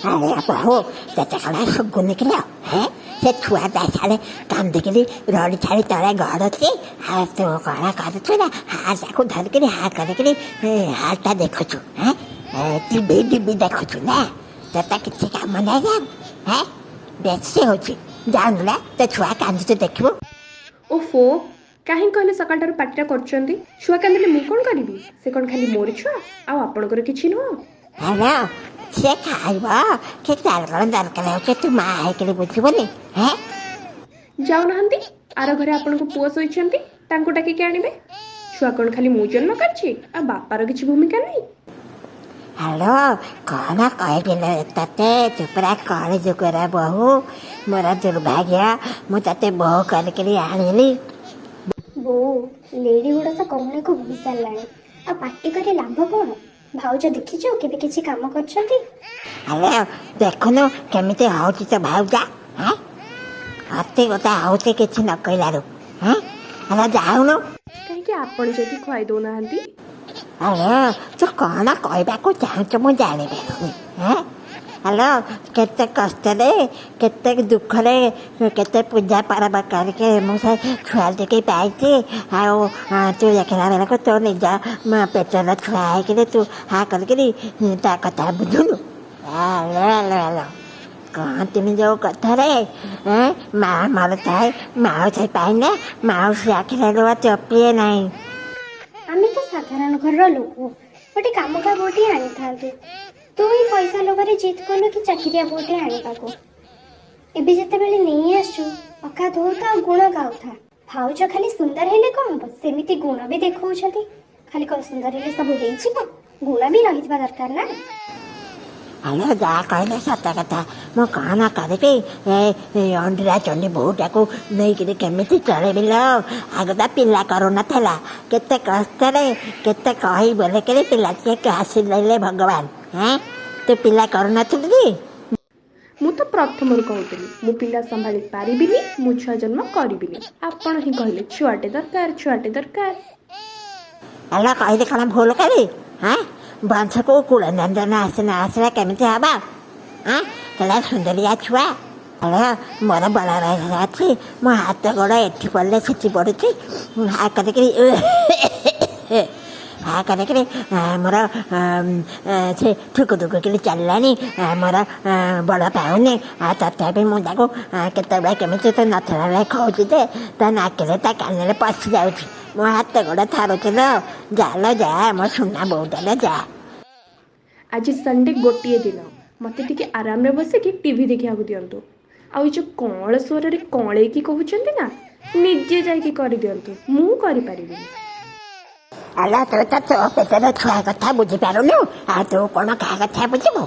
अरे बहु तेते कला सुगु निकल है से छुआ दासाले कांदिकली रड़ी छाड़ी तले गड़ती हाँ तो कणा कर ना हाथ को धरिकी हाथ करके हाथटा देखुचु है टीवी टीवी देखुचु ना तेता किसी काम नहीं है बेसी हो जानुला तो छुआ कांदी देखो ओफो कहीं कहले सकाळ पाटिटा कर छुआ कांदिले मु कौन करी से कौन खाली मोर छुआ आपणकर कि नुह हेलो से खाइब कि दरकार हो तू माँ है बुझबनी है जाऊना आर घरे आपण पुओ शोइछंती तांको डाकिके आनिबे छुआ कौन खाली मु जन्म करछि आ बापार किछि भूमिका नहीं हेलो कौन कहबिले तते चुपरा कल जुगरा बहु मोर दुर्भाग्य मुझे बहु करके आनिली बो लेडी गुड़ा तो कमने को भूल साराणी आ पार्टी करे लाभ कौन भाउज देखिछ केबे किछि काम करछंती हेलो देखुनु केमिते होची तो भाउजा हैं हत्ते गोता होते किछि न कहलारु हैं हेलो जाउनु कहीं कि आपण जदी खुआई दोना हंती हेलो तो कौन कहबा को चाहछ मु जानि बेनी हैं हेलो केते कष्ट रे केते दुख रे केते पूजा पारब करके मुझे छुआ देके पाइछे आउ तू देखला बेला को तो निज पेटर छुआ है तू हाँ करके ता कथा बुझुनु हेलो हेलो हेलो कहाँ तुम जो कथा रे माँ मरता है माँ से पाइने माँ से आखिर लो चपिए नहीं आमे तो साधारण घर लोक गोटे काम का बोटी आनी थांतु तू ही पैसा लोभरे जिद कलु कि चाकरिया बोटे आनिबाको एबे जते बेले नहीं आसु अका धोता गुण गाउथा भाउज खाली सुंदर हेले कौन हम सेमिति गुण भी देखौ छथि खाली को सुंदर हेले सब हेइ छिबो गुण भी रहितबा दरकार ना हेलो जा कहले सत कथा मु कौन करबी अंडा चंडी बहुटा को नहीं कि केमिति चलेबिल आगता पिला करू नथला केते कष्ट रे केते कही बोले के पिला के हासिल ले भगवान हैं तू पिला करू नथली मु तो प्रथम कहूली मु पिला संभाली पारिबिनी मु छुआ जन्म करिबिनी आपण ही कहले छुआटे दरकार हेलो कहले कौन भूल करी हाँ वंश को कूल नंदन आसना केमिति हवा हाँ कला सुंदरिया छुआ हेलो मोर बड़ा अच्छी मो हाथ गोड़ एठी पड़े से पड़ुची हाँ करके हाँ करके मोर से ठुक ठुक कि चललानी मोर बड़ पाऊनी तथापि मुझे केत केमिति तो नथला खाऊची दे ता नाकले ता कान पशि जाऊँगी मो हाथ गोड़ थारुची लो जा जा मो सुना बोटा जा आज संडे गोटे दिन मते टिके आराम रे बसे कि टीवी देखिया दियंतु आ जो कौन स्वर रे कौले की कहउचंती ना निजे जाई की करि दियंतु मु करि परिबिनी अल्लाह तो पेटर छुआ कथा बुझी पारुनु आ तू कौन क्या कथा बुझबो